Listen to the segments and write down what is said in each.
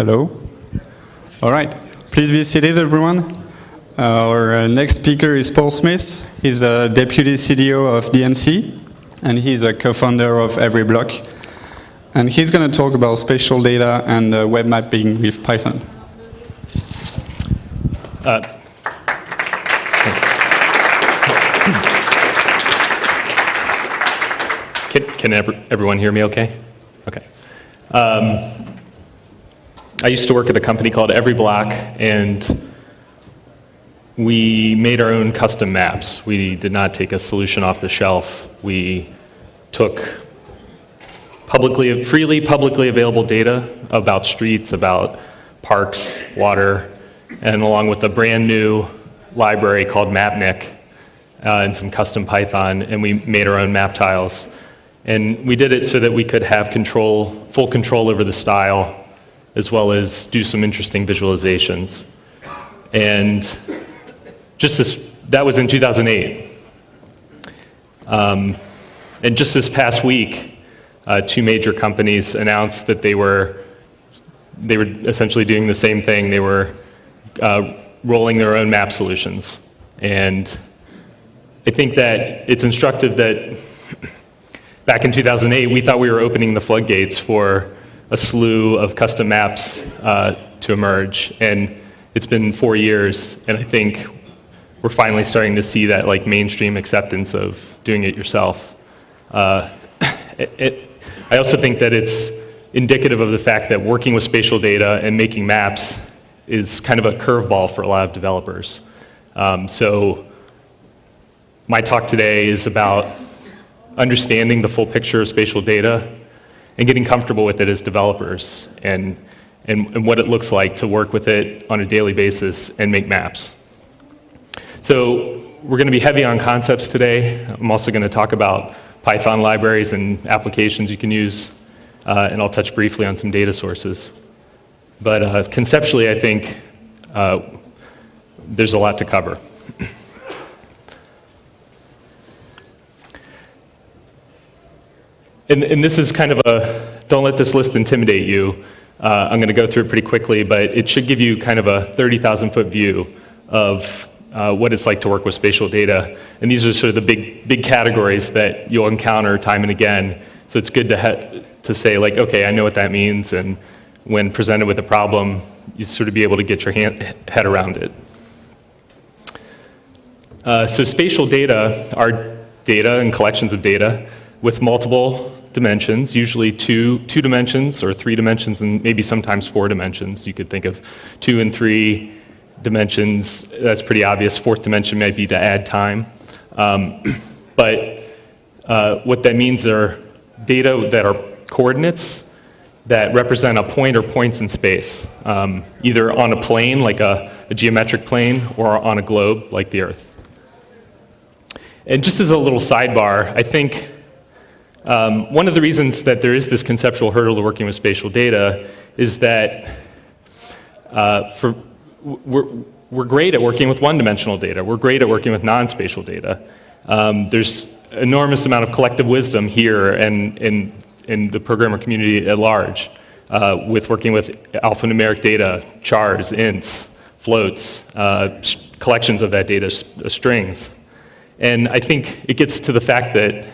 Hello. All right. Please be seated, everyone. Our next speaker is Paul Smith. He's a deputy CDO of DNC, and he's a co-founder of EveryBlock. And he's going to talk about spatial data and web mapping with Python. Can everyone hear me okay? Okay. I used to work at a company called EveryBlock, and we made our own custom maps. We did not take a solution off the shelf. We took freely publicly available data about streets, about parks, water, and along with a brand new library called MapNick and some custom Python, and we made our own map tiles. And we did it so that we could have full control over the style, as well as do some interesting visualizations. And that was in 2008. And just this past week, two major companies announced that they were essentially doing the same thing. They were rolling their own map solutions. And I think that it's instructive that back in 2008, we thought we were opening the floodgates for a slew of custom maps to emerge. And it's been 4 years, and I think we're finally starting to see that mainstream acceptance of doing it yourself. I also think that it's indicative of the fact that working with spatial data and making maps is kind of a curveball for a lot of developers. So my talk today is about understanding the full picture of spatial data and getting comfortable with it as developers and what it looks like to work with it on a daily basis and make maps. So we're going to be heavy on concepts today. I'm also going to talk about Python libraries and applications you can use, and I'll touch briefly on some data sources. But conceptually, I think there's a lot to cover. And this is kind of don't let this list intimidate you. I'm going to go through it pretty quickly, but it should give you kind of a 30,000-foot view of what it's like to work with spatial data. And these are sort of the big categories that you'll encounter time and again. So it's good to say, okay, I know what that means, and when presented with a problem, you sort of be able to get your head around it. So spatial data are data and collections of data with multiple dimensions, usually two dimensions or 3 dimensions, and maybe sometimes 4 dimensions. You could think of 2 and 3 dimensions. That's pretty obvious. 4th dimension might be to add time. But what that means are data that are coordinates that represent a point or points in space, either on a plane, like a geometric plane, or on a globe, like the Earth. And just as a little sidebar, I think one of the reasons that there is this conceptual hurdle to working with spatial data is that we're great at working with one-dimensional data. We're great at working with non-spatial data. There's enormous amount of collective wisdom here and in the programmer community at large with working with alphanumeric data, chars, ints, floats, collections of that data, strings. And I think it gets to the fact that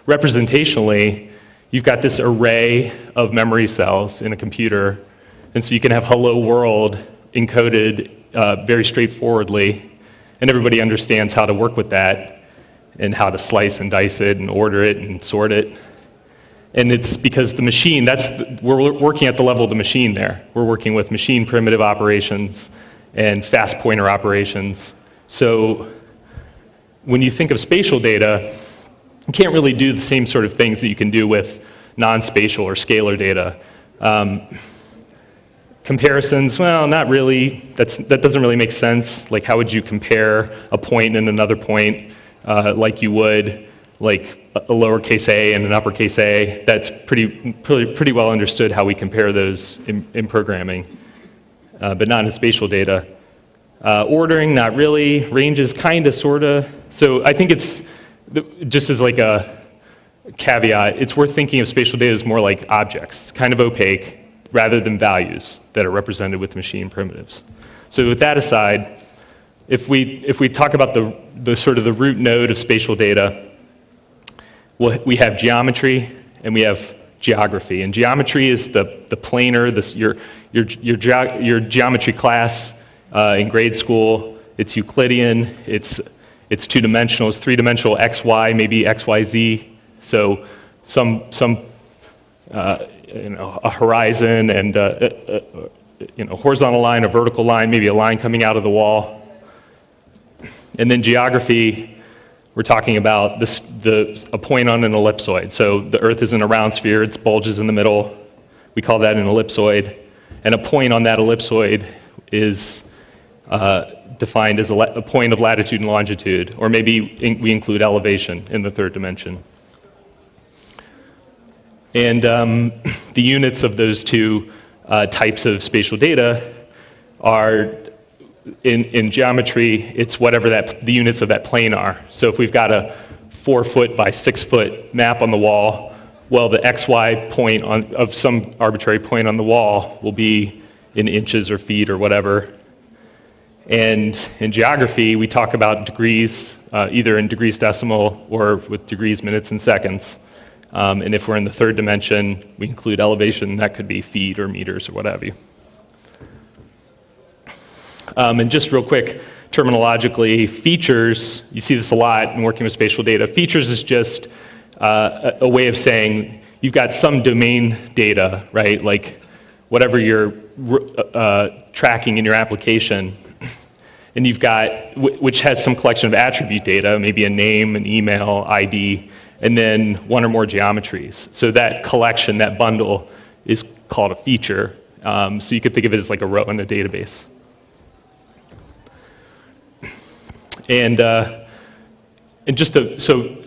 representationally, you've got this array of memory cells in a computer, and so you can have hello world encoded very straightforwardly, and everybody understands how to work with that and how to slice and dice it and order it and sort it. And it's because the machine, we're working at the level of the machine there. We're working with machine primitive operations and fast pointer operations. So when you think of spatial data, you can't really do the same sort of things that you can do with non-spatial or scalar data. Comparisons, well, not really. That doesn't really make sense. Like, how would you compare a point and another point like you would like a lowercase a and an uppercase a? That's pretty well understood how we compare those in programming, but not in spatial data. Ordering, not really. Ranges, kind of, sort of. So I think it's just as a caveat, it's worth thinking of spatial data as more like objects, kind of opaque, rather than values that are represented with machine primitives. So with that aside, if we talk about the sort of the root node of spatial data, we have geometry and we have geography. And geometry is the planar, your geometry class in grade school. It's Euclidean. It's two-dimensional. It's three-dimensional x, y, maybe x, y, z. So some a horizon and horizontal line, a vertical line, maybe a line coming out of the wall. And then geography, we're talking about a point on an ellipsoid. So the Earth is in a round sphere, its bulges in the middle. We call that an ellipsoid. And a point on that ellipsoid is defined as a point of latitude and longitude, or maybe we include elevation in the third dimension. And the units of those two types of spatial data are, in geometry, it's whatever the units of that plane are. So if we've got a 4-foot by 6-foot map on the wall, well, the XY point of some arbitrary point on the wall will be in inches or feet or whatever. And in geography, we talk about degrees, either in degrees decimal or with degrees, minutes, and seconds. And if we're in the third dimension, we include elevation. That could be feet or meters or what have you. And just real quick, terminologically, features, you see this a lot in working with spatial data. Features is just a way of saying you've got some domain data, right? Like whatever you're tracking in your application. And you've got, which has some collection of attribute data, maybe a name, an email, ID, and then one or more geometries. So that collection, that bundle, is called a feature. So you could think of it as like a row in a database. And so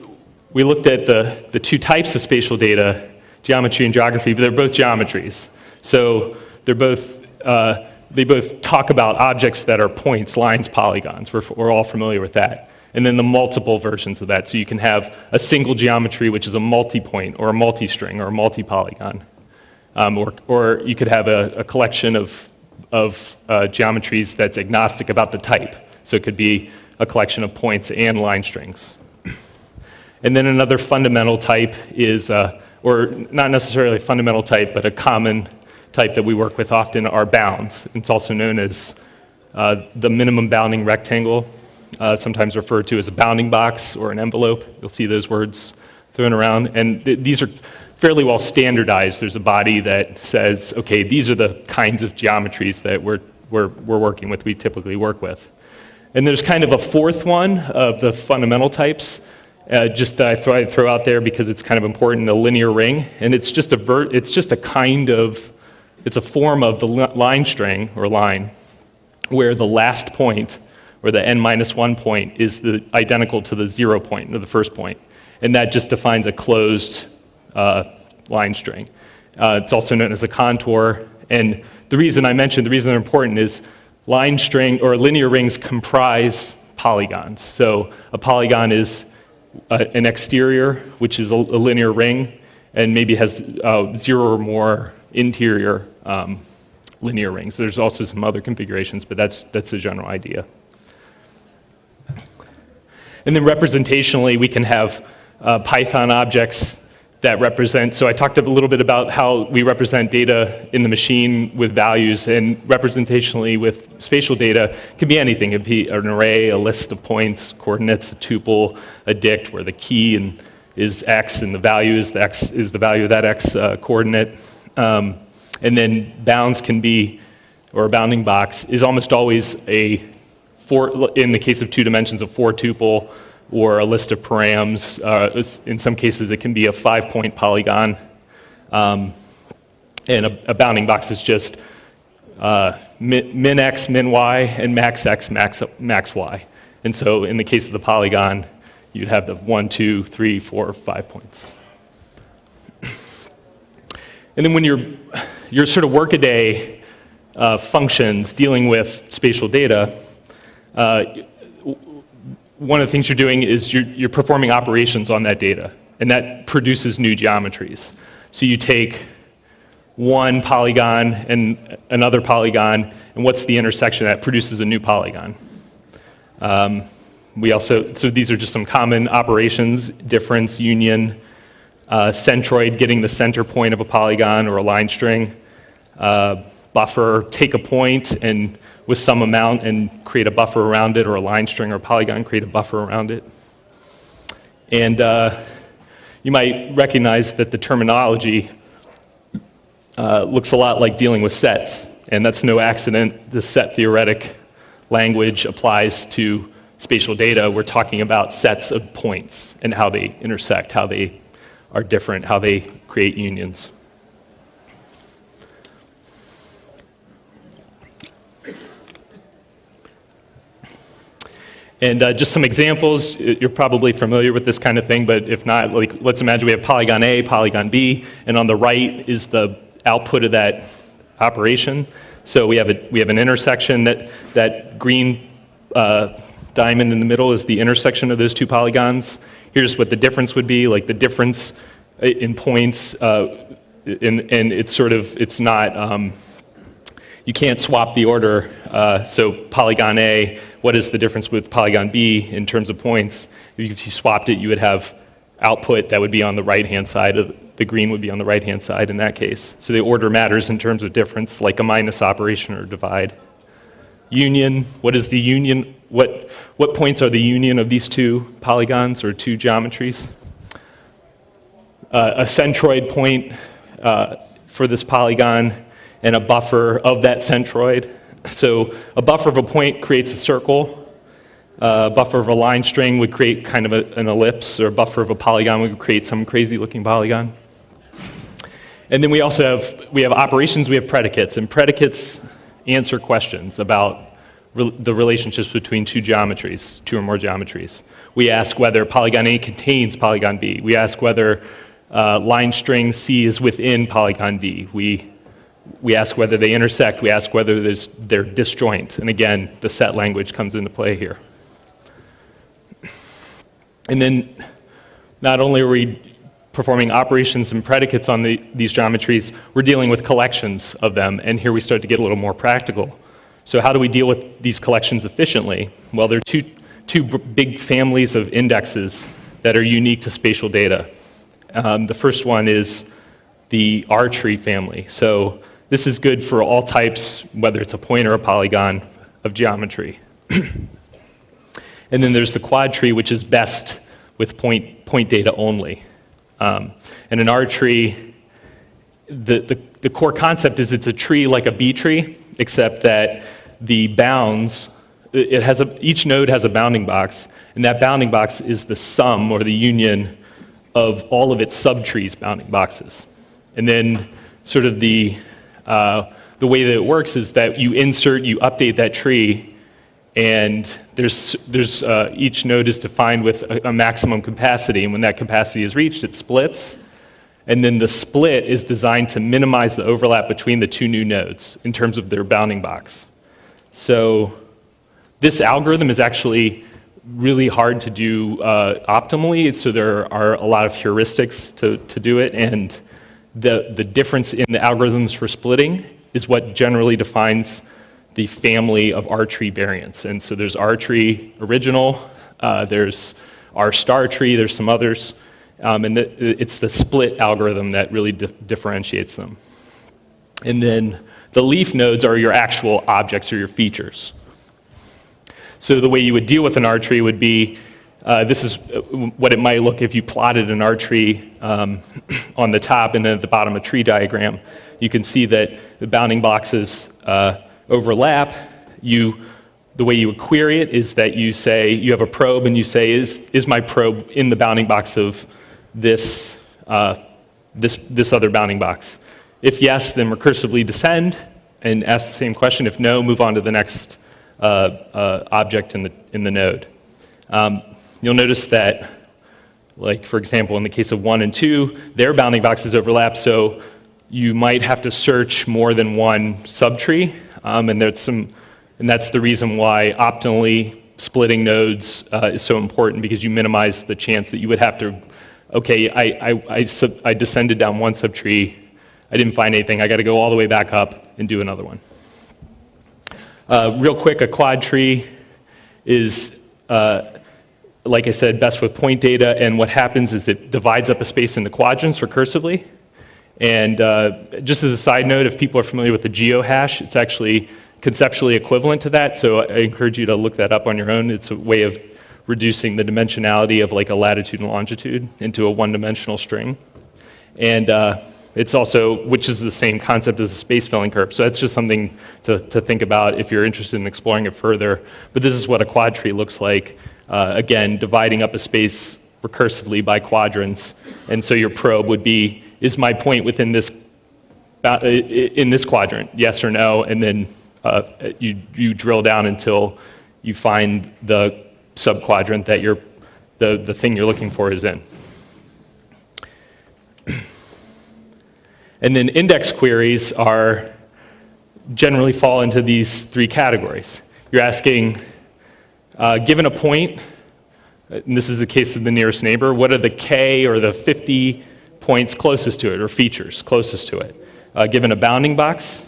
we looked at the two types of spatial data, geometry and geography, but they're both geometries. So they both talk about objects that are points, lines, polygons. We're all familiar with that. And then the multiple versions of that. So you can have a single geometry, which is a multi-point, or a multi-string, or a multi-polygon. Or you could have a collection of geometries that's agnostic about the type. So it could be a collection of points and line strings. And then another fundamental type is, or not necessarily a fundamental type, but a common type that we work with often are bounds. It's also known as the minimum bounding rectangle, sometimes referred to as a bounding box or an envelope. You'll see those words thrown around. And these are fairly well standardized. There's a body that says, okay, these are the kinds of geometries that we're working with, we typically work with. And there's kind of a fourth one of the fundamental types, just that I throw out there because it's kind of important, a linear ring. And it's just it's a form of the line string, or line, where the last point, or the n-1 point, is identical to the 0 point, or the first point. And that just defines a closed line string. It's also known as a contour. And the reason they're important is line string, or linear rings, comprise polygons. So a polygon is an exterior, which is a linear ring, and maybe has 0 or more interior linear rings. There's also some other configurations, but that's the general idea. And then representationally, we can have Python objects that represent, so I talked a little bit about how we represent data in the machine with values, and representationally with spatial data can be anything. It could be an array, a list of points, coordinates, a tuple, a dict, where the key is x and the value is the value of that x coordinate. And then bounds can be, or a bounding box, is almost always in the case of 2 dimensions, a 4 tuple, or a list of params. In some cases, it can be a 5-point polygon. And a bounding box is just min x, min y, and max x, max y. And so in the case of the polygon, you'd have the 1, 2, 3, 4, 5 points. And then when your sort of workaday functions dealing with spatial data, one of the things you're doing is you're performing operations on that data, and that produces new geometries. So you take one polygon and another polygon, and what's the intersection that produces a new polygon. So these are just some common operations: difference, union, centroid, getting the center point of a polygon or a line string, buffer, take a point and with some amount and create a buffer around it, or a line string or a polygon, create a buffer around it. And you might recognize that the terminology looks a lot like dealing with sets, and that's no accident. The set theoretic language applies to spatial data. We're talking about sets of points and how they intersect, how they are different, how they create unions. And just some examples. You're probably familiar with this kind of thing, but if not, like, let's imagine we have polygon A, polygon B, and on the right is the output of that operation. So we have an intersection. That green diamond in the middle is the intersection of those two polygons. Here's what the difference would be, like the difference in points, and it's not, you can't swap the order. So polygon A, what is the difference with polygon B in terms of points? If you swapped it, you would have output that would be on the right-hand side. The green would be on the right-hand side in that case. So the order matters in terms of difference, like a minus operation or divide. Union, what is the union? What points are the union of these two polygons or two geometries? A centroid point for this polygon and a buffer of that centroid. So a buffer of a point creates a circle. A buffer of a line string would create kind of an ellipse, or a buffer of a polygon would create some crazy looking polygon. And then we also have operations, we have predicates, and predicates answer questions about the relationships between two geometries, two or more geometries. We ask whether polygon A contains polygon B. We ask whether line string C is within polygon D. We ask whether they intersect. We ask whether they're disjoint. And again, the set language comes into play here. And then not only are we performing operations and predicates on these geometries, we're dealing with collections of them. And here we start to get a little more practical. So how do we deal with these collections efficiently? Well, there are two big families of indexes that are unique to spatial data. The first one is the R tree family. So this is good for all types, whether it's a point or a polygon of geometry. And then there's the quad tree, which is best with point data only. And an R tree, the core concept is it's a tree like a B tree, except that the bounds, each node has a bounding box, and that bounding box is the sum or the union of all of its subtrees bounding boxes. And then sort of the way that it works is that you update that tree, and each node is defined with a maximum capacity, and when that capacity is reached, it splits. And then the split is designed to minimize the overlap between the two new nodes in terms of their bounding box. So this algorithm is actually really hard to do optimally, so there are a lot of heuristics to do it, and the difference in the algorithms for splitting is what generally defines the family of R tree variants. And so there's R tree original, there's R star tree, there's some others, and it's the split algorithm that really differentiates them. And then the leaf nodes are your actual objects or your features. So the way you would deal with an R tree would be, this is what it might look if you plotted an R tree on the top and then at the bottom a tree diagram. You can see that the bounding boxes overlap. The way you would query it is that you say, you have a probe and you say, is my probe in the bounding box of this other bounding box? If yes, then recursively descend and ask the same question. If no, move on to the next object in the node. You'll notice that, like for example, in the case of 1 and 2, their bounding boxes overlap, so you might have to search more than one subtree, and that's the reason why optimally splitting nodes is so important, because you minimize the chance that you would have to, okay, I descended down one subtree, I didn't find anything. I got to go all the way back up and do another one. Real quick, a quad tree is, like I said, best with point data, and what happens is it divides up a space into quadrants recursively. And just as a side note, if people are familiar with the geohash, it's actually conceptually equivalent to that, so I encourage you to look that up on your own. It's a way of reducing the dimensionality of like a latitude and longitude into a one-dimensional string. And it's also, which is the same concept as a space filling curve. So that's just something to think about if you're interested in exploring it further. But this is what a quad tree looks like. Again, dividing up a space recursively by quadrants. And so your probe would be, is my point within this, in this quadrant, yes or no? And then you drill down until you find the subquadrant that the thing you're looking for is in. And then index queries generally fall into these three categories. You're asking, given a point, and this is the case of the nearest neighbor, what are the k or the 50 points closest to it, or features closest to it? Given a bounding box,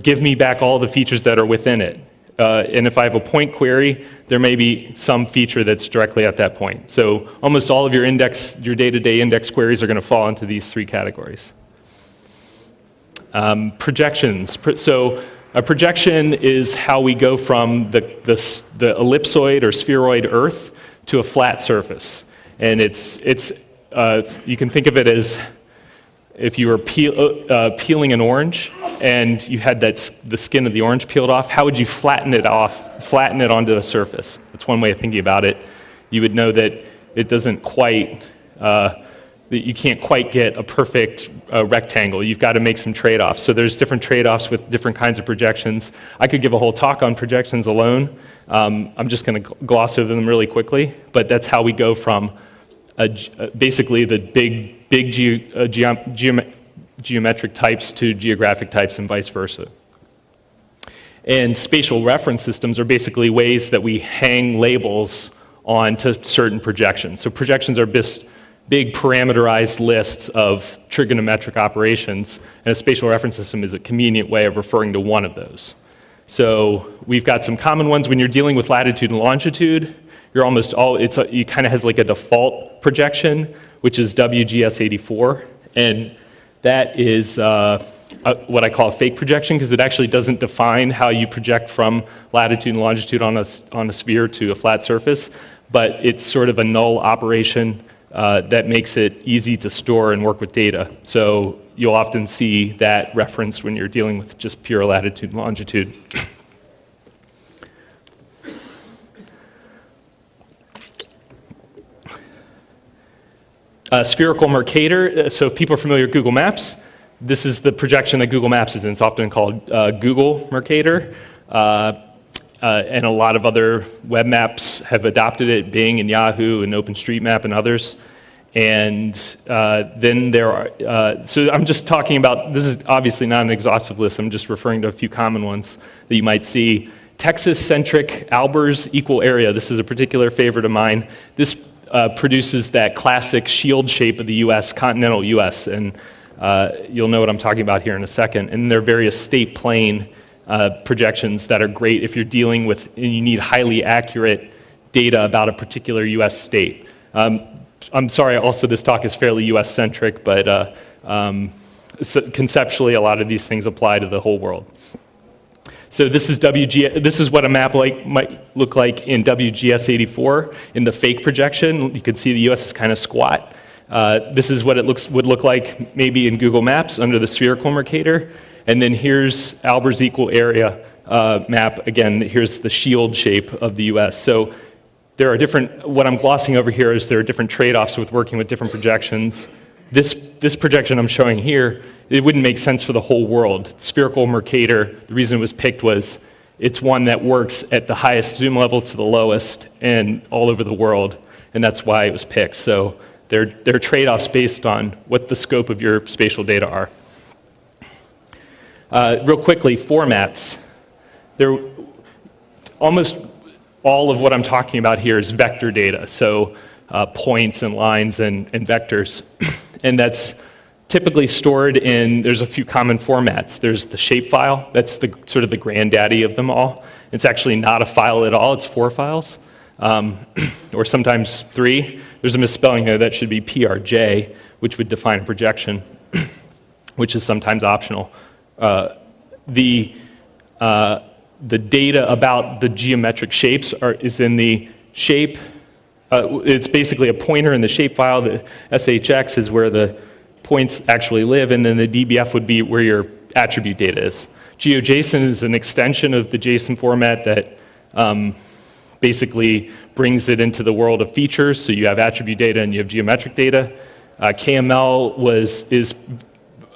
give me back all the features that are within it. And if I have a point query, there may be some feature that's directly at that point. So almost all of your day-to-day index queries are going to fall into these three categories. Projections. So a projection is how we go from the ellipsoid or spheroid Earth to a flat surface. And you can think of it as if you were peeling an orange and you had the skin of the orange peeled off, how would you flatten it onto a surface? That's one way of thinking about it. You would know that it doesn't quite, that you can't quite get a perfect rectangle. You've got to make some trade-offs. So there's different trade-offs with different kinds of projections. I could give a whole talk on projections alone. I'm just going to gloss over them really quickly, but that's how we go from basically the big geometric types to geographic types and vice versa. And spatial reference systems are basically ways that we hang labels onto certain projections. So projections are big parameterized lists of trigonometric operations, and a spatial reference system is a convenient way of referring to one of those. So we've got some common ones. When you're dealing with latitude and longitude, you kind of has like a default projection, which is WGS84, and that is what I call a fake projection, because it actually doesn't define how you project from latitude and longitude on a sphere to a flat surface, but it's sort of a null operation that makes it easy to store and work with data. So you'll often see that reference when you're dealing with just pure latitude and longitude. Spherical Mercator, so if people are familiar with Google Maps, this is the projection that Google Maps is in. It's often called Google Mercator, and a lot of other web maps have adopted it, Bing and Yahoo and OpenStreetMap and others. And then there are, so I'm just talking about, this is obviously not an exhaustive list, I'm just referring to a few common ones that you might see. Texas-centric Albers equal area, this is a particular favorite of mine. This produces that classic shield shape of the US, continental US, and you'll know what I'm talking about here in a second. And there are various state plane projections that are great if you're dealing with, and you need highly accurate data about a particular US state. I'm sorry, also this talk is fairly US-centric, but so conceptually a lot of these things apply to the whole world. So this is what a map might look like in WGS84 in the fake projection. You can see the US is kind of squat. This is what it would look like maybe in Google Maps under the spherical Mercator. And then here's Albers equal area map. Again, here's the shield shape of the US. So there are different, what I'm glossing over here is there are different trade-offs with working with different projections. This projection I'm showing here, it wouldn't make sense for the whole world. Spherical Mercator, the reason it was picked was it's one that works at the highest zoom level to the lowest and all over the world, and that's why it was picked. So there are trade-offs based on what the scope of your spatial data are. Real quickly, formats. Almost all of what I'm talking about here is vector data, so points and lines and vectors. And that's typically stored in, there's a few common formats. There's the shapefile, that's the sort of the granddaddy of them all. It's actually not a file at all, it's 4 files, or sometimes 3. There's a misspelling there, that should be PRJ, which would define a projection, which is sometimes optional. The data about the geometric shapes is in the shape. It's basically a pointer in the shapefile. The SHX is where the points actually live, and then the DBF would be where your attribute data is. GeoJSON is an extension of the JSON format that basically brings it into the world of features. So you have attribute data and you have geometric data. KML is,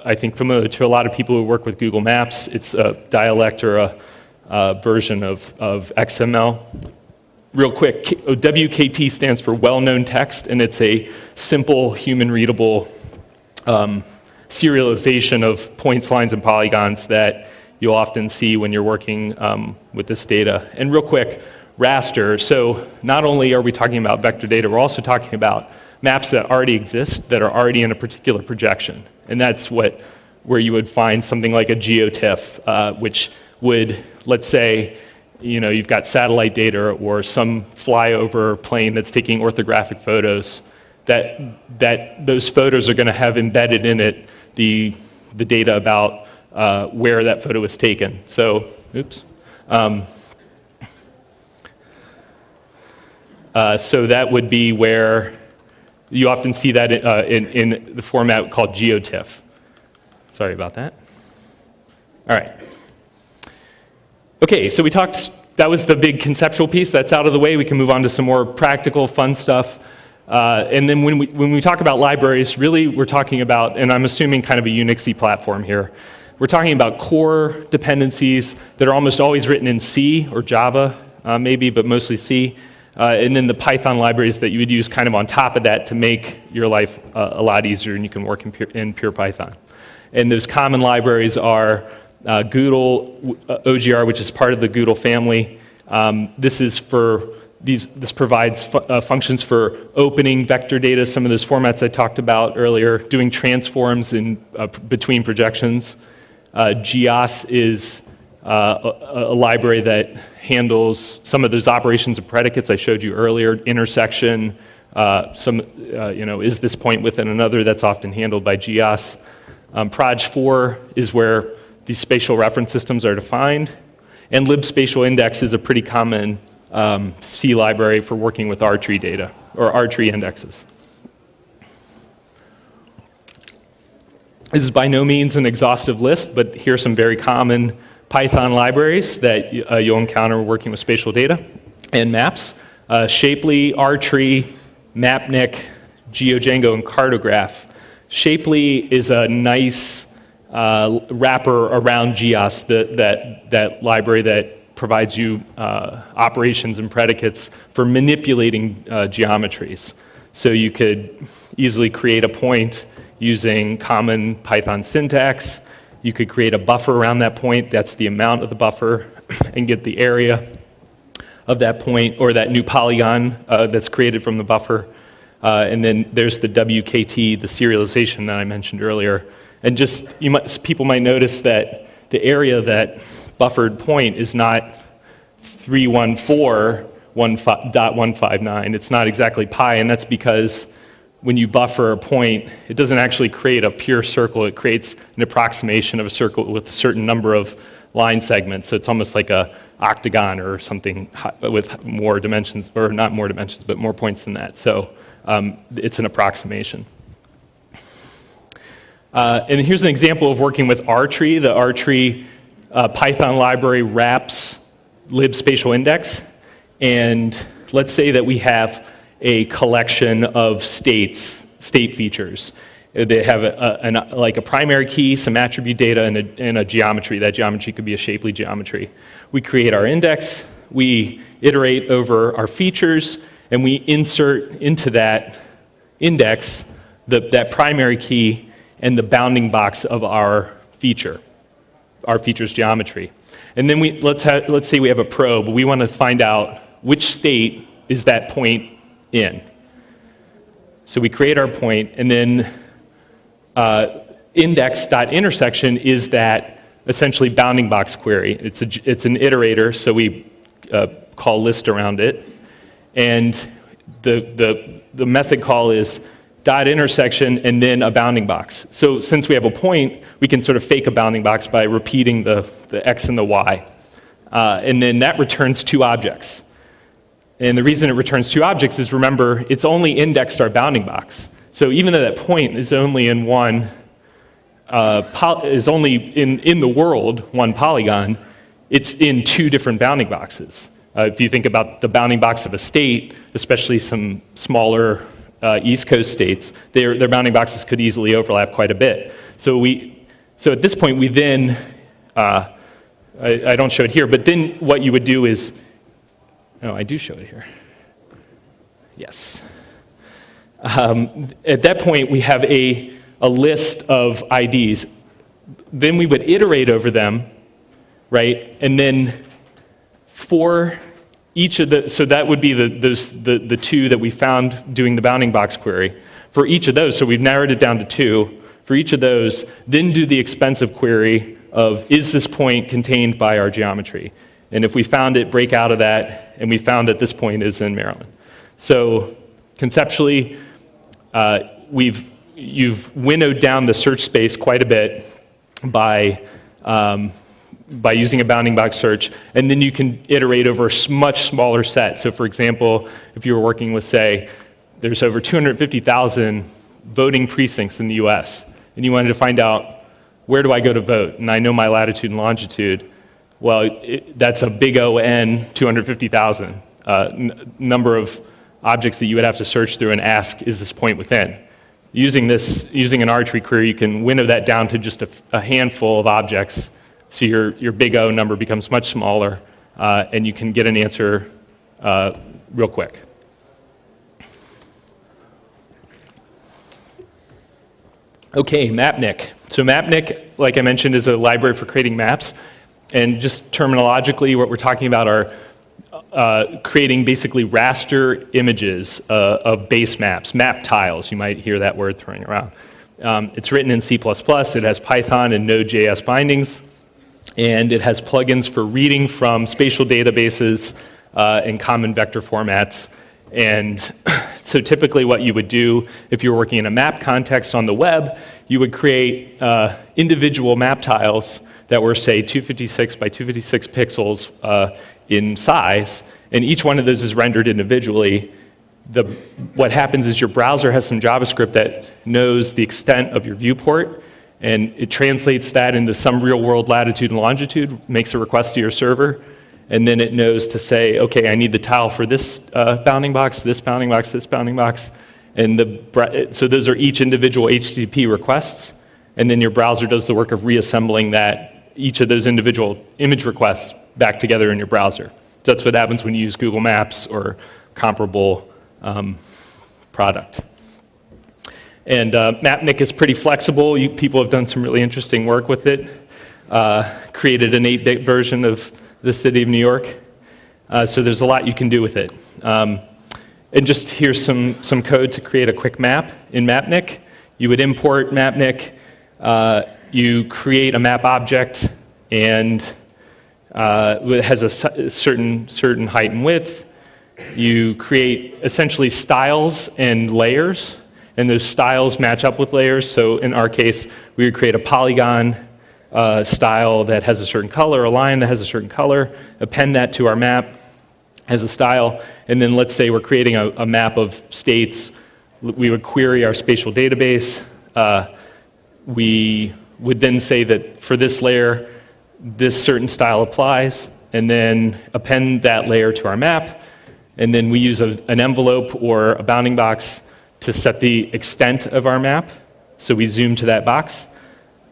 I think, familiar to a lot of people who work with Google Maps. It's a dialect or a version of XML. Real quick, WKT stands for well-known text, and it's a simple, human-readable serialization of points, lines, and polygons that you'll often see when you're working with this data. And real quick, raster. So not only are we talking about vector data, we're also talking about maps that already exist, that are already in a particular projection. And that's where you would find something like a geotiff, which would, let's say, you've got satellite data or some flyover plane that's taking orthographic photos, that those photos are going to have embedded in it the data about where that photo was taken. So, oops. So that would be where you often see that in the format called geotiff. Sorry about that. All right. Okay, so that was the big conceptual piece. That's out of the way. We can move on to some more practical, fun stuff. And then when we talk about libraries, really we're talking about, and I'm assuming kind of a Unixy platform here, we're talking about core dependencies that are almost always written in C or Java, maybe, but mostly C. And then the Python libraries that you would use kind of on top of that to make your life a lot easier, and you can work in pure Python. And those common libraries are Goodle, OGR, which is part of the Goodle family. This provides functions for opening vector data, some of those formats I talked about earlier, doing transforms between projections. GEOS is a library that handles some of those operations and predicates I showed you earlier, intersection, is this point within another, that's often handled by GEOS. Proj4 is where these spatial reference systems are defined, and libspatial index is a pretty common C library for working with R-tree data, or R-tree indexes. This is by no means an exhaustive list, but here are some very common Python libraries that you'll encounter working with spatial data and maps. Shapely, R-tree, Mapnik, GeoDjango, and Cartograph. Shapely is a nice wrapper around GEOS, that library that provides you operations and predicates for manipulating geometries. So you could easily create a point using common Python syntax. You could create a buffer around that point, that's the amount of the buffer, and get the area of that point, or that new polygon that's created from the buffer. And then there's the WKT, the serialization that I mentioned earlier. And just, people might notice that the area of that buffered point is not 314.159. It's not exactly pi, and that's because when you buffer a point, it doesn't actually create a pure circle. It creates an approximation of a circle with a certain number of line segments. So it's almost like a octagon or something with more dimensions, or not more dimensions, but more points than that. So it's an approximation. And here's an example of working with R-tree. The R-tree Python library wraps libspatial index. And let's say that we have a collection of state features. They have like a primary key, some attribute data, and a geometry. That geometry could be a shapely geometry. We create our index, we iterate over our features, and we insert into that index that primary key and the bounding box of our feature's geometry. And then let's say we have a probe. We want to find out which state is that point in. So we create our point, and then index.intersection is that essentially bounding box query. It's an iterator, so we call list around it. And the method call is dot intersection and then a bounding box. So since we have a point, we can sort of fake a bounding box by repeating the x and the y. And then that returns two objects. And the reason it returns two objects is, remember, it's only indexed our bounding box. So even though that point is only in one, is only in the world one polygon, it's in two different bounding boxes. If you think about the bounding box of a state, especially some smaller East Coast states, their bounding boxes could easily overlap quite a bit. So at this point, we then, I don't show it here, but then what you would do is, oh, I do show it here. Yes. At that point, we have a list of IDs. Then we would iterate over them, right? And then for each of the, so that would be the two that we found doing the bounding box query. For each of those, so we've narrowed it down to two. For each of those, then do the expensive query of, is this point contained by our geometry? And if we found it, break out of that, and we found that this point is in Maryland. So conceptually, you've winnowed down the search space quite a bit by using a bounding box search, and then you can iterate over a much smaller set. So for example, if you were working with, say, there's over 250,000 voting precincts in the US, and you wanted to find out, where do I go to vote? And I know my latitude and longitude. Well, that's a big O-N, 250,000 number of objects that you would have to search through and ask, is this point within? Using an arbitrary query, you can winnow that down to just a handful of objects. So your big O number becomes much smaller, and you can get an answer real quick. Okay, MapNick. So MapNick, like I mentioned, is a library for creating maps. And just terminologically, what we're talking about are creating basically raster images of base maps, map tiles. You might hear that word thrown around. It's written in C++. It has Python and Node.js bindings. And it has plugins for reading from spatial databases in common vector formats. And so typically what you would do if you're working in a map context on the web, you would create individual map tiles that were, say, 256 by 256 pixels in size, and each one of those is rendered individually. What happens is your browser has some JavaScript that knows the extent of your viewport, and it translates that into some real-world latitude and longitude, makes a request to your server, and then it knows to say, okay, I need the tile for this bounding box, this bounding box, this bounding box, and so those are each individual HTTP requests, and then your browser does the work of reassembling each of those individual image requests back together in your browser. So that's what happens when you use Google Maps or comparable product. And MapNick is pretty flexible. People have done some really interesting work with it. Created an 8-bit version of the city of New York. So there's a lot you can do with it. And just here's some code to create a quick map in MapNick. You would import MapNick. You create a map object, and it has a certain height and width. You create essentially styles and layers, and those styles match up with layers. So in our case, we would create a polygon style that has a certain color, a line that has a certain color, append that to our map as a style, and then let's say we're creating a map of states. We would query our spatial database. We would then say that for this layer, this certain style applies, and then append that layer to our map, and then we use an envelope or a bounding box to set the extent of our map. So we zoom to that box.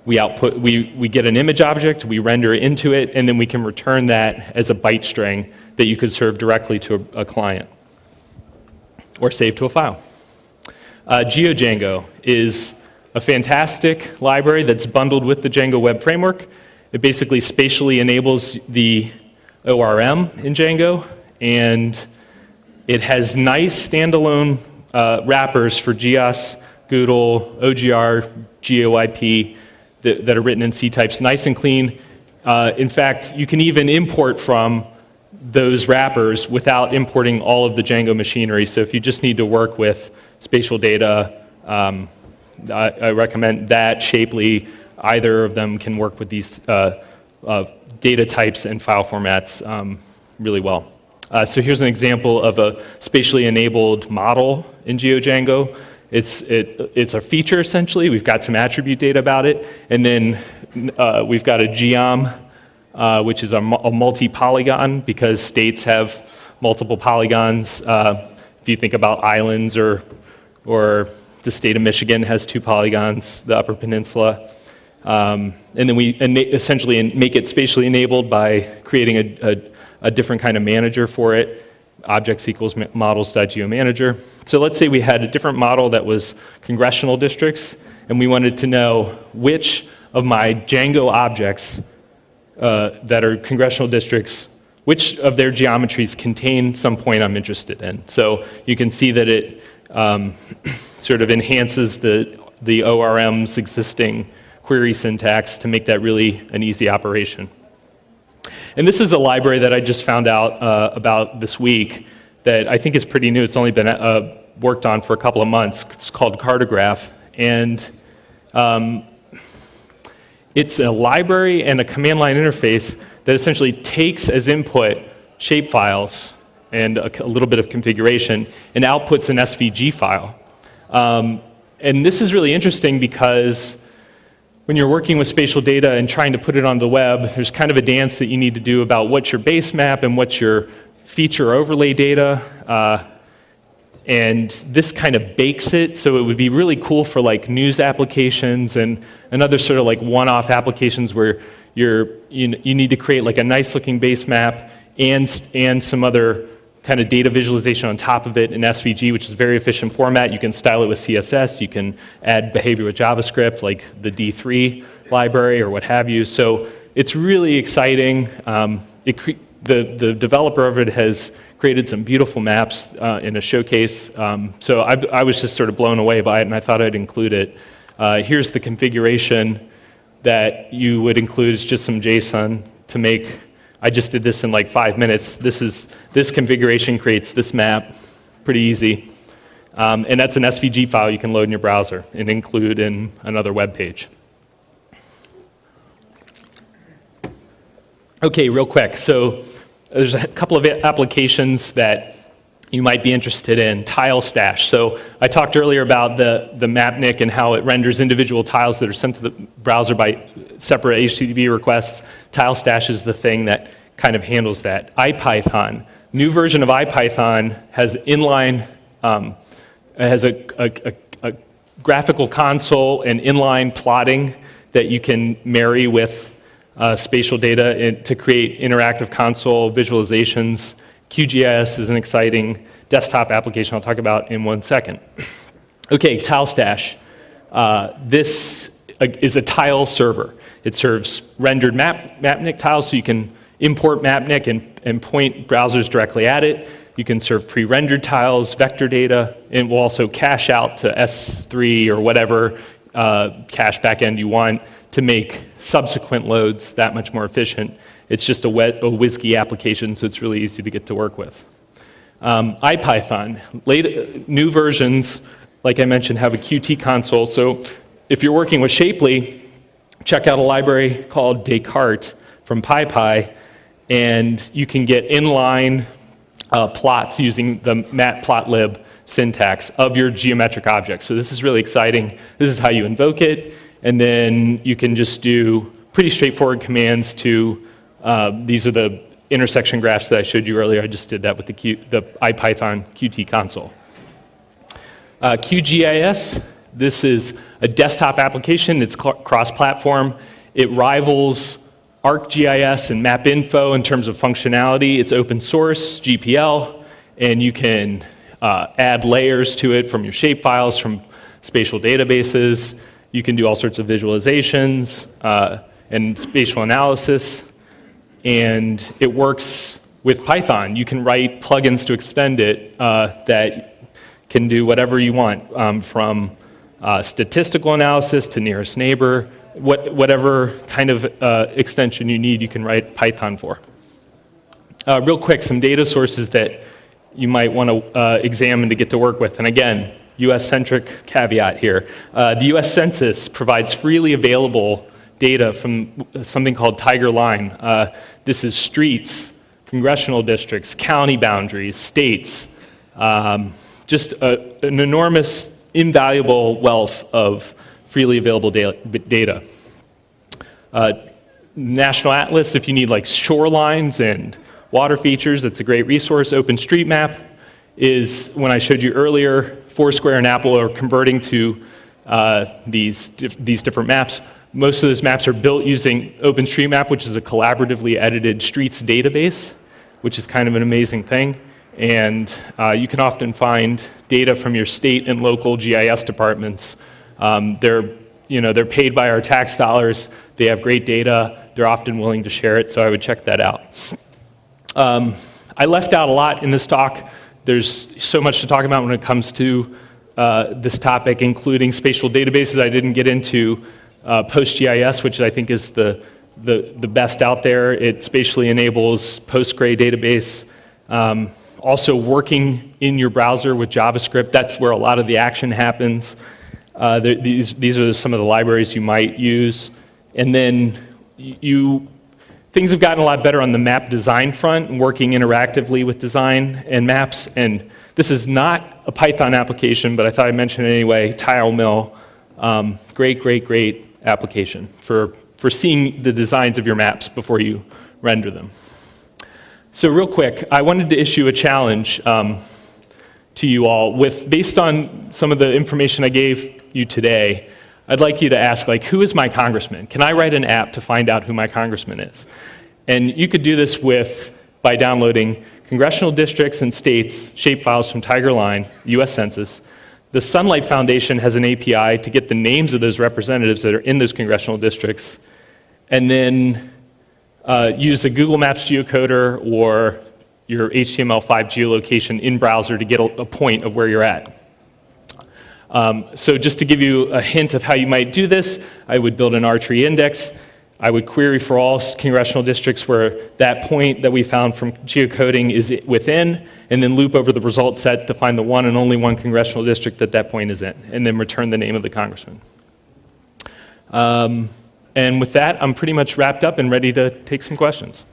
We get an image object, we render it into it, and then we can return that as a byte string that you could serve directly to a client or save to a file. GeoDjango is a fantastic library that's bundled with the Django Web Framework. It basically spatially enables the ORM in Django, and it has nice standalone wrappers for GEOS, Goodle, OGR, GOIP that are written in C types, nice and clean. In fact, you can even import from those wrappers without importing all of the Django machinery. So if you just need to work with spatial data, I recommend that. Shapely, either of them can work with these data types and file formats really well. So here's an example of a spatially enabled model in GeoDjango. It's a feature, essentially. We've got some attribute data about it, and then we've got a geom, which is a multi-polygon, because states have multiple polygons. If you think about islands, or the state of Michigan has 2 polygons, the Upper Peninsula. And then we essentially make it spatially enabled by creating a different kind of manager for it. Objects equals models.geomanager. So let's say we had a different model that was congressional districts, and we wanted to know which of my Django objects that are congressional districts, which of their geometries contain some point I'm interested in. So you can see that it sort of enhances the ORM's existing query syntax to make that really an easy operation. And this is a library that I just found out about this week that I think is pretty new. It's only been worked on for a couple of months. It's called Cartograph. And it's a library and a command line interface that essentially takes as input shapefiles and a little bit of configuration and outputs an SVG file. And this is really interesting because when you're working with spatial data and trying to put it on the web, there's kind of a dance that you need to do about what's your base map and what's your feature overlay data. And this kind of bakes it, so it would be really cool for like news applications and other sort of like one-off applications where you need to create like a nice looking base map and some other kind of data visualization on top of it in SVG, which is a very efficient format. You can style it with CSS. You can add behavior with JavaScript, like the D3 library or what have you. So it's really exciting. The developer of it has created some beautiful maps in a showcase. So I was just sort of blown away by it, and I thought I'd include it. Here's the configuration that you would include. It's just some JSON to make. I just did this in like 5 minutes. This configuration creates this map, pretty easy. And that's an SVG file you can load in your browser and include in another web page. Okay, real quick. So there's a couple of applications that you might be interested in. Tile stash. So I talked earlier about the mapnik and how it renders individual tiles that are sent to the browser by separate HTTP requests. Tile stash is the thing that kind of handles that. IPython. New version of IPython has inline, has a graphical console and inline plotting that you can marry with spatial data to create interactive console visualizations. QGIS is an exciting desktop application I'll talk about in 1 second. Okay, Tile Stash. This is a tile server. It serves rendered mapnik tiles, so you can import mapnik and point browsers directly at it. You can serve pre-rendered tiles, vector data, and will also cache out to S3 or whatever cache backend you want to make subsequent loads that much more efficient. It's just a WSGI application, so it's really easy to get to work with. IPython. New versions, like I mentioned, have a Qt console. So if you're working with Shapely, check out a library called Descartes from PyPy, and you can get inline plots using the matplotlib syntax of your geometric objects. So this is really exciting. This is how you invoke it, and then you can just do pretty straightforward commands to these are the intersection graphs that I showed you earlier. I just did that with the IPython Qt console. QGIS, this is a desktop application. It's cross-platform. It rivals ArcGIS and MapInfo in terms of functionality. It's open source, GPL, and you can add layers to it from your shapefiles, from spatial databases. You can do all sorts of visualizations and spatial analysis. And it works with Python. You can write plugins to extend it that can do whatever you want, from statistical analysis to nearest neighbor, whatever kind of extension you need, you can write Python for. Real quick, some data sources that you might want to examine to get to work with. And again, US-centric caveat here. The US Census provides freely available data from something called Tiger Line. This is streets, congressional districts, county boundaries, states, just an enormous, invaluable wealth of freely available data. National Atlas, if you need like shorelines and water features, it's a great resource. OpenStreetMap is, when I showed you earlier, Foursquare and Apple are converting to these different maps. Most of those maps are built using OpenStreetMap, which is a collaboratively edited streets database, which is kind of an amazing thing. And you can often find data from your state and local GIS departments. They're paid by our tax dollars. They have great data. They're often willing to share it, so I would check that out. I left out a lot in this talk. There's so much to talk about when it comes to this topic, including spatial databases. I didn't get into PostGIS, which I think is the best out there. It spatially enables PostgreSQL database. Also working in your browser with JavaScript, that's where a lot of the action happens. These are some of the libraries you might use. And then things have gotten a lot better on the map design front and working interactively with design and maps. And this is not a Python application, but I thought I'd mention it anyway. TileMill, great application for seeing the designs of your maps before you render them. So real quick, I wanted to issue a challenge to you all. Based on some of the information I gave you today, I'd like you to ask, like, who is my congressman? Can I write an app to find out who my congressman is? And you could do this by downloading congressional districts and states shapefiles from Tiger Line, US Census. The Sunlight Foundation has an API to get the names of those representatives that are in those congressional districts, and then use a Google Maps geocoder or your HTML5 geolocation in browser to get a point of where you're at. So just to give you a hint of how you might do this, I would build an R-tree index. I would query for all congressional districts where that point that we found from geocoding is within, and then loop over the result set to find the one and only one congressional district that point is in, and then return the name of the congressman. And with that, I'm pretty much wrapped up and ready to take some questions.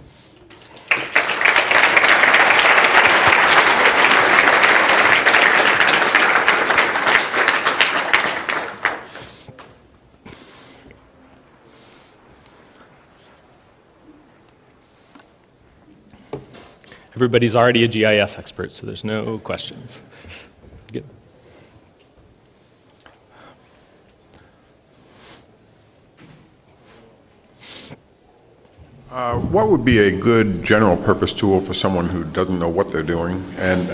Everybody's already a GIS expert, so there's no questions. Good. What would be a good general purpose tool for someone who doesn't know what they're doing? And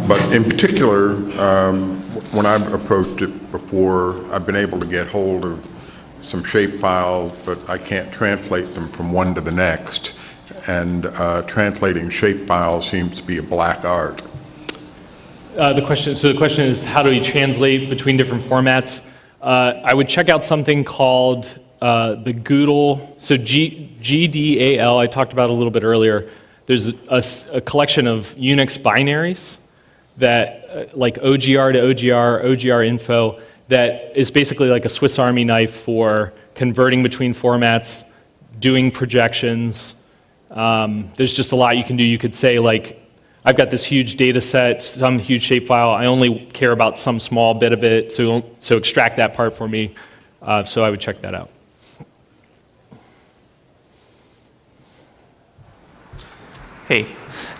but in particular, when I've approached it before, I've been able to get hold of some shape files, but I can't translate them from one to the next. And translating shape files seems to be a black art. The question is, how do we translate between different formats? I would check out something called the Goodle, so GDAL, I talked about a little bit earlier. There's a collection of Unix binaries that, like OGR to OGR, OGR info, that is basically like a Swiss Army knife for converting between formats, doing projections. There's just a lot you can do. You could say, like, I've got this huge data set, some huge shapefile. I only care about some small bit of it, so extract that part for me. So I would check that out. Hey,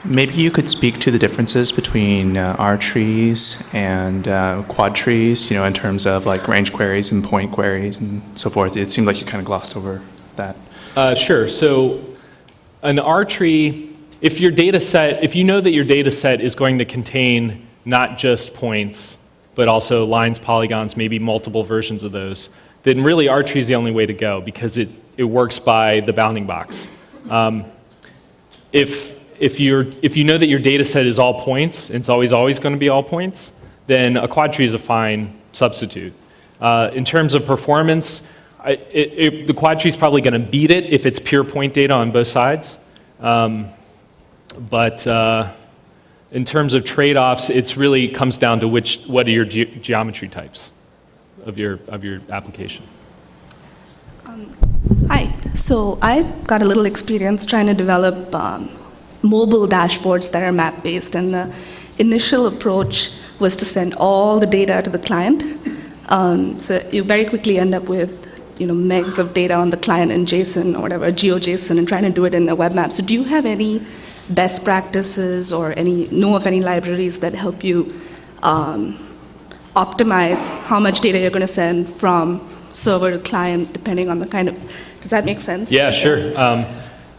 maybe you could speak to the differences between R trees and quad trees, in terms of like range queries and point queries and so forth. It seemed like you kind of glossed over that. Sure. So an R tree, if you know that your data set is going to contain not just points, but also lines, polygons, maybe multiple versions of those, then really R tree is the only way to go because it works by the bounding box. If you know that your data set is all points, and it's always going to be all points, then a quad tree is a fine substitute. In terms of performance, the quad tree is probably going to beat it if it's pure point data on both sides. But in terms of trade-offs, it really comes down to what are your geometry types of your application. Hi. So I've got a little experience trying to develop mobile dashboards that are map-based, and the initial approach was to send all the data to the client. So you very quickly end up with megs of data on the client in JSON or whatever, GeoJSON, and trying to do it in a web map. So do you have any best practices or know of any libraries that help you optimize how much data you're going to send from server to client, depending on the kind of, does that make sense? Yeah, sure.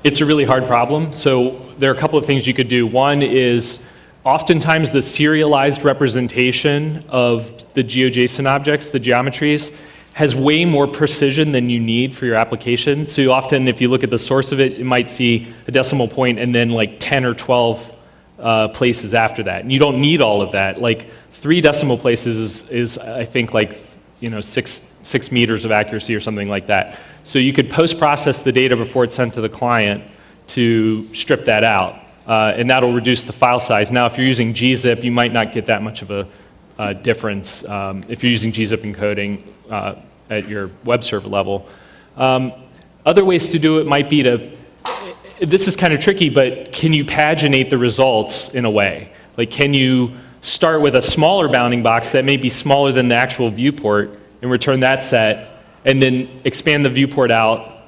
It's a really hard problem. So there are a couple of things you could do. One is oftentimes the serialized representation of the GeoJSON objects, the geometries, has way more precision than you need for your application. So often if you look at the source of it, you might see a decimal point and then like 10 or 12 places after that. And you don't need all of that. Like 3 decimal places is I think like 6 meters of accuracy or something like that. So you could post-process the data before it's sent to the client to strip that out. And that'll reduce the file size. Now if you're using gzip, you might not get that much of a difference if you're using gzip encoding at your web server level. Other ways to do it might be this is kind of tricky, but can you paginate the results in a way? Like can you start with a smaller bounding box that may be smaller than the actual viewport and return that set, and then expand the viewport out,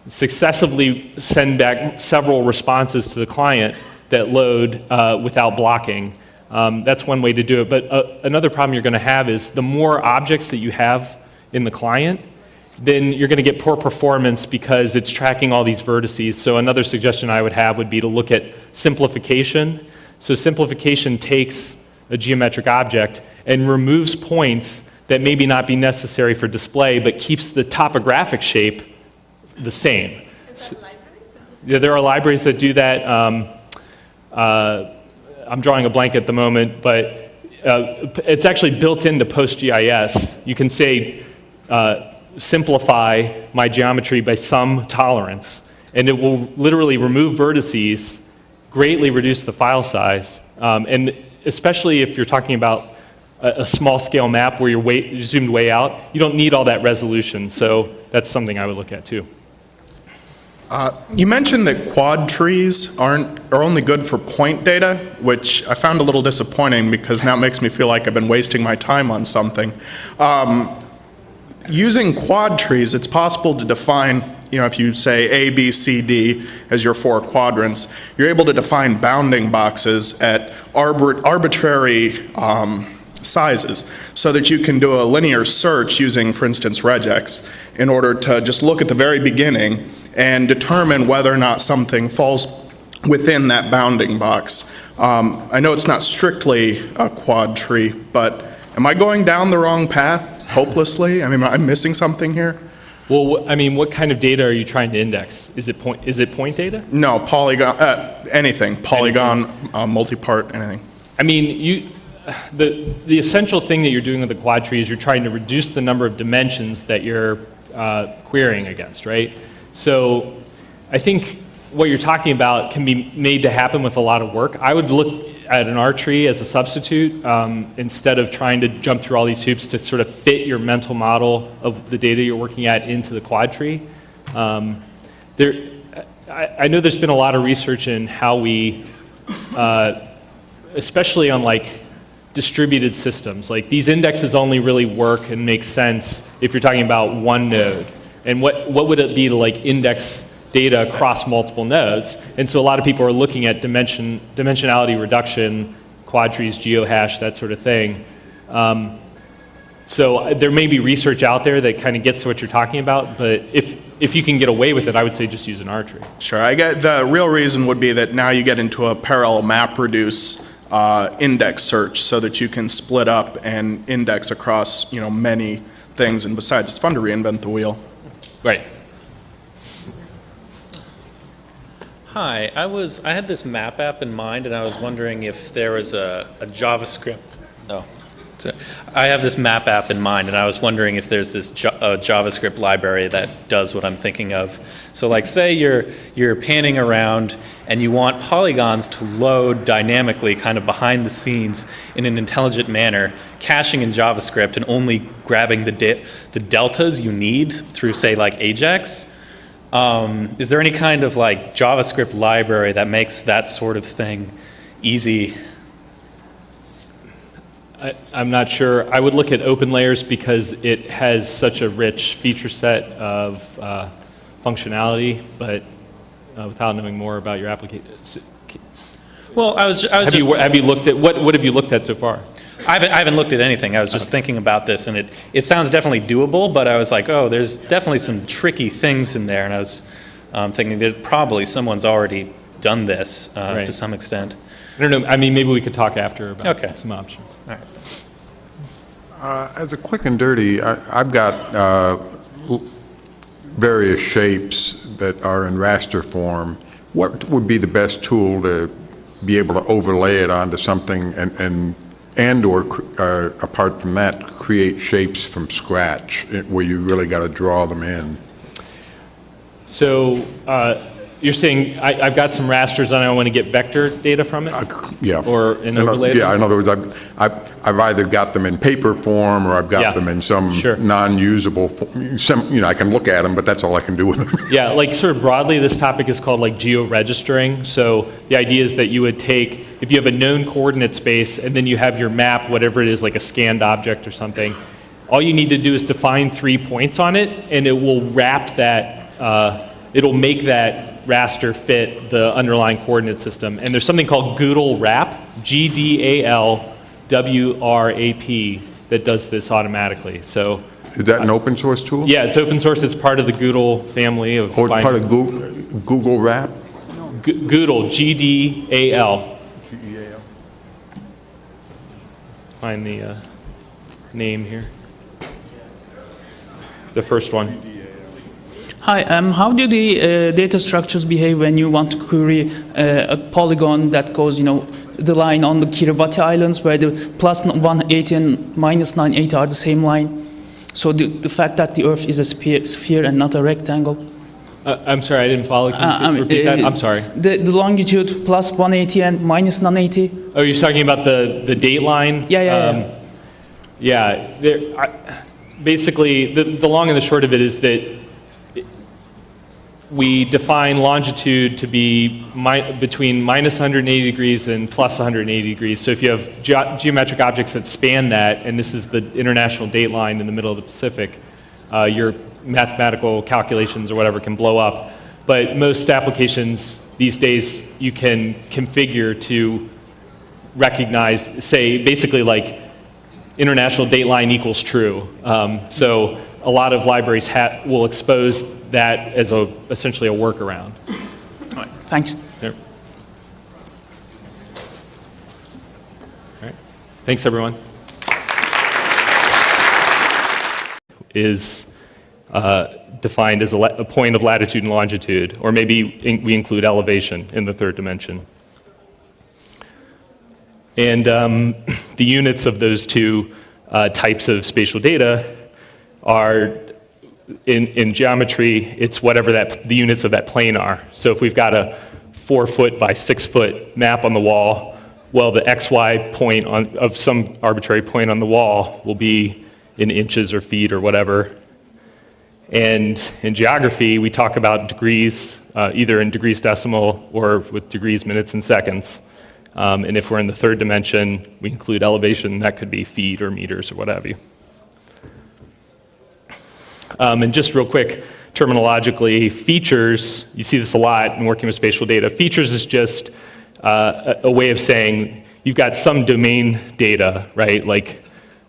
successively send back several responses to the client that load without blocking. That's one way to do it. But another problem you're going to have is the more objects that you have in the client, then you're going to get poor performance because it's tracking all these vertices. So another suggestion I would have would be to look at simplification. So simplification takes a geometric object and removes points that maybe not be necessary for display, but keeps the topographic shape the same. Is that libraries? Yeah, there are libraries that do that. I'm drawing a blank at the moment, but it's actually built into PostGIS. You can say, simplify my geometry by some tolerance, and it will literally remove vertices, greatly reduce the file size, and especially if you're talking about a small scale map where you're zoomed way out, you don't need all that resolution, so that's something I would look at too. You mentioned that quad trees are only good for point data, which I found a little disappointing because now it makes me feel like I've been wasting my time on something. Using quad trees, it's possible to define, if you say A, B, C, D as your 4 quadrants, you're able to define bounding boxes at arbitrary sizes so that you can do a linear search using, for instance, regex in order to just look at the very beginning and determine whether or not something falls within that bounding box. I know it's not strictly a quad tree, but am I going down the wrong path hopelessly? I mean, am I missing something here? Well, I mean, what kind of data are you trying to index? Is it point data? No, polygon, anything. Polygon, multi-part, anything. I mean, the essential thing that you're doing with the quad tree is you're trying to reduce the number of dimensions that you're querying against, right? So I think what you're talking about can be made to happen with a lot of work. I would look at an R tree as a substitute instead of trying to jump through all these hoops to sort of fit your mental model of the data you're working at into the quad tree. I know there's been a lot of research in how we, especially on like distributed systems, like these indexes only really work and make sense if you're talking about one node. And what would it be to like index data across multiple nodes? And so a lot of people are looking at dimensionality reduction, quad trees, geohash, that sort of thing. So there may be research out there that kind of gets to what you're talking about, but if you can get away with it, I would say just use an R tree. Sure, I get the real reason would be that now you get into a parallel map reduce index search so that you can split up and index across many things, and besides, it's fun to reinvent the wheel. Right. Hi, I had this map app in mind, and I was wondering if there was a JavaScript. No. So I have this map app in mind, and I was wondering if there's this JavaScript library that does what I'm thinking of. So like say you're panning around and you want polygons to load dynamically kind of behind the scenes in an intelligent manner, caching in JavaScript and only grabbing the deltas you need through say like Ajax. Is there any kind of like JavaScript library that makes that sort of thing easy? I'm not sure. I would look at OpenLayers because it has such a rich feature set of functionality, but without knowing more about your application. Well, I was have you looked at what have you looked at so far? I haven't looked at anything. I was just thinking about this, and it sounds definitely doable, but I was like, oh, there's definitely some tricky things in there, and I was thinking there's probably someone's already done this Right. to some extent. I don't know. I mean, maybe we could talk after about some options. All right. As a quick and dirty, I've got various shapes that are in raster form. What would be the best tool to be able to overlay it onto something and or apart from that, create shapes from scratch where you really got to draw them in? So you're saying I've got some rasters and I want to get vector data from it? Yeah. Or an overlay? Yeah, in other words, I've either got them in paper form or I've got them in some non-usable form. I can look at them, but that's all I can do with them. Yeah, like sort of broadly, this topic is called like geo-registering. So the idea is that you would take, if you have a known coordinate space and then you have your map, whatever it is, like a scanned object or something, all you need to do is define 3 points on it and it will wrap that, it'll make that raster fit the underlying coordinate system. And there's something called Goodle wrap, GDALWRAP, that does this automatically. So is that an open source tool? Yeah, it's open source. It's part of the Goodle family of. Or part of Google wrap? Goodle, GDAL. Find the name here. The first one. Hi, how do the data structures behave when you want to query a polygon that goes, the line on the Kiribati Islands where the plus 180 and minus 980 are the same line? So the fact that the Earth is a sphere and not a rectangle. I'm sorry, I didn't follow. Can you repeat that? I'm sorry. The longitude plus 180 and minus 980. Oh, you're talking about the date line? Yeah. Basically, the long and the short of it is that we define longitude to be between minus 180 degrees and plus 180 degrees. So if you have geometric objects that span that, and this is the international date line in the middle of the Pacific, your mathematical calculations or whatever can blow up. But most applications these days you can configure to recognize, say, basically like international date line equals true. So a lot of libraries will expose that as essentially a workaround. All right, thanks. Yep. All right. Thanks, everyone. Is defined as a point of latitude and longitude, or maybe we include elevation in the third dimension. And the units of those two types of spatial data are, in geometry, it's whatever the units of that plane are. So if we've got a 4-foot by 6-foot map on the wall, well, the XY point of some arbitrary point on the wall will be in inches or feet or whatever. And in geography, we talk about degrees, either in degrees decimal or with degrees, minutes, and seconds. And if we're in the third dimension, we include elevation. That could be feet or meters or what have you. And just real quick, terminologically, features, you see this a lot in working with spatial data. Features is just a way of saying you've got some domain data, right? Like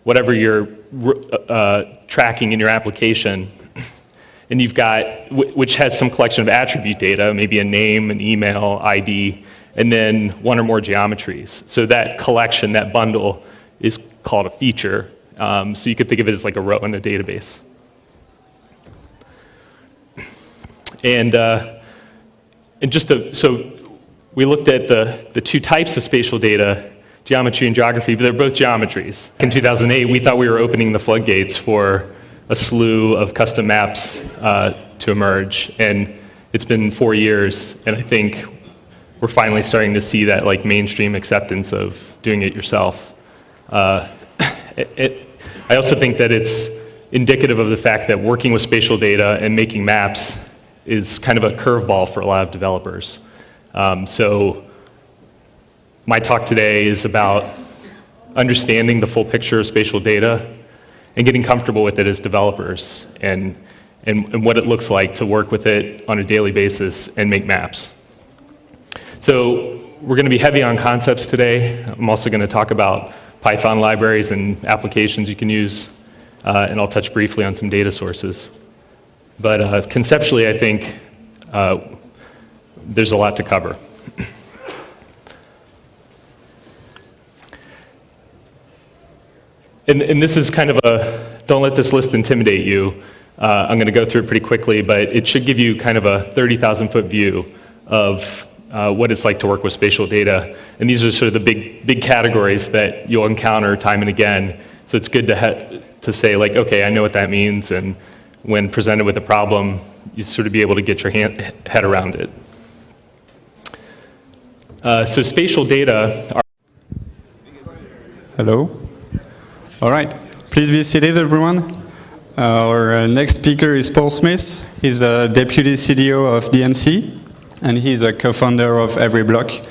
whatever you're tracking in your application. And you've got, which has some collection of attribute data, maybe a name, an email, ID, and then one or more geometries. So that collection, that bundle, is called a feature. So you could think of it as like a row in a database. And just so we looked at the two types of spatial data. geometry and geography, but they're both geometries. In 2008, we thought we were opening the floodgates for a slew of custom maps to emerge, and it's been 4 years, and I think we're finally starting to see that like mainstream acceptance of doing it yourself. I also think that it's indicative of the fact that working with spatial data and making maps is kind of a curveball for a lot of developers. So my talk today is about understanding the full picture of spatial data and getting comfortable with it as developers and what it looks like to work with it on a daily basis and make maps. So we're going to be heavy on concepts today. I'm also going to talk about Python libraries and applications you can use, and I'll touch briefly on some data sources. But conceptually, I think there's a lot to cover. And this is kind of a, don't let this list intimidate you. I'm going to go through it pretty quickly, but it should give you kind of a 30,000-foot view of what it's like to work with spatial data. And these are sort of the big categories that you'll encounter time and again. So it's good to say, like, okay, I know what that means, and when presented with a problem, you sort of be able to get your head around it. So spatial data are... Hello. All right. Please be seated, everyone. Our next speaker is Paul Smith. He's a deputy CDO of DNC, and he's a co-founder of EveryBlock.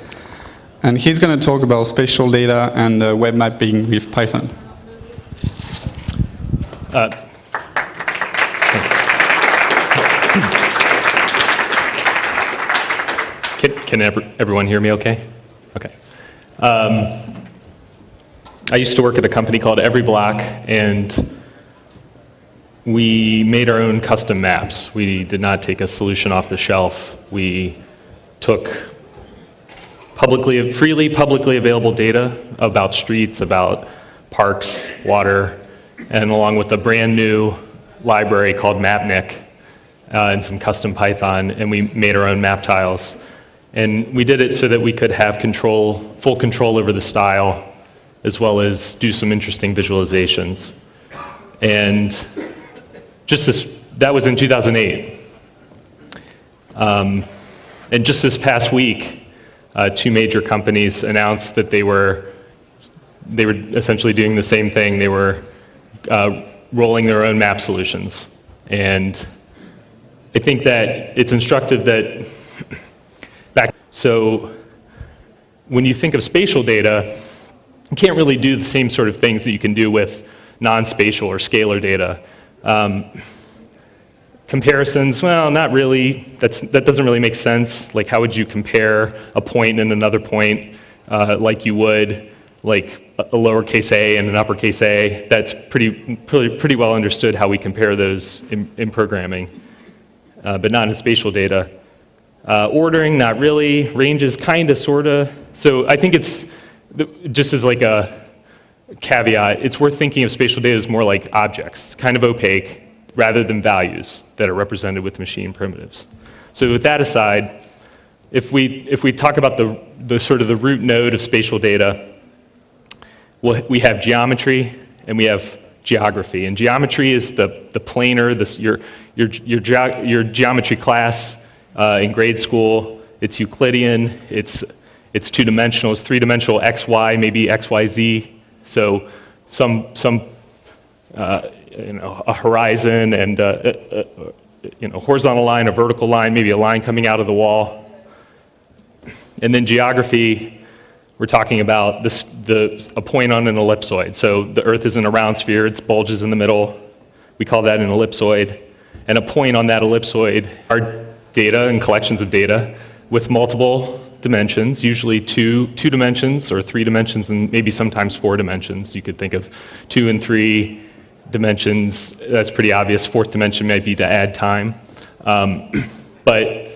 And he's going to talk about spatial data and web mapping with Python. Can everyone hear me okay? Okay. I used to work at a company called EveryBlock, and we made our own custom maps. We did not take a solution off the shelf. We took freely publicly available data about streets, about parks, water, and along with a brand new library called MapNick and some custom Python, and we made our own map tiles. And we did it so that we could have full control over the style, as well as do some interesting visualizations. And that was in 2008. And just this past week, 2 major companies announced that they were essentially doing the same thing. They were rolling their own map solutions. And I think that it's instructive that so when you think of spatial data, you can't really do the same sort of things that you can do with non-spatial or scalar data. Comparisons, well, not really. That doesn't really make sense. Like, how would you compare a point and another point like you would like a lowercase a and an uppercase a? That's pretty well understood how we compare those in programming, but not in spatial data. Ordering, not really. Ranges, kind of, sort of. So I think it's, just as like a caveat, it's worth thinking of spatial data as more like objects, kind of opaque, rather than values that are represented with machine primitives. So with that aside, if we talk about the sort of the root node of spatial data, we have geometry and we have geography. And geometry is the planar, your geometry class in grade school. It's Euclidean. It's two-dimensional. It's three-dimensional x, y, maybe x, y, z. So a horizon and horizontal line, a vertical line, maybe a line coming out of the wall. And then geography, we're talking about a point on an ellipsoid. So the Earth is in a round sphere, it's bulges in the middle. We call that an ellipsoid. And a point on that ellipsoid are data and collections of data with multiple dimensions, usually two dimensions or 3 dimensions, and maybe sometimes 4 dimensions. You could think of 2 and 3 dimensions. That's pretty obvious. 4th dimension might be to add time. But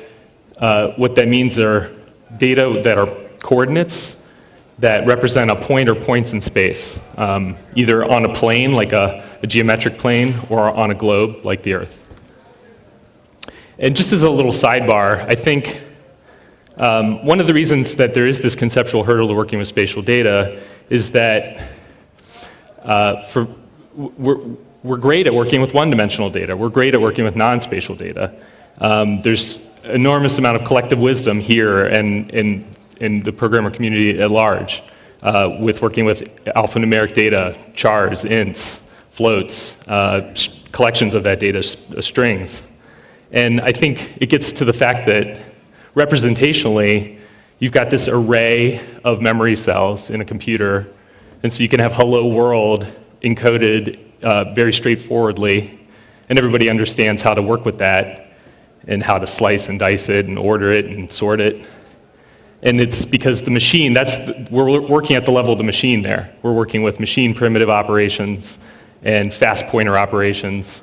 what that means are data that are coordinates that represent a point or points in space, either on a plane, like a geometric plane, or on a globe, like the Earth. And just as a little sidebar, I think One of the reasons that there is this conceptual hurdle to working with spatial data is that we're great at working with one-dimensional data. We're great at working with non-spatial data. There's enormous amount of collective wisdom here and in the programmer community at large with working with alphanumeric data, chars, ints, floats, collections of that data, strings. And I think it gets to the fact that representationally, you've got this array of memory cells in a computer, and so you can have hello world encoded very straightforwardly, and everybody understands how to work with that and how to slice and dice it and order it and sort it. And it's because the machine, we're working at the level of the machine there. We're working with machine primitive operations and fast pointer operations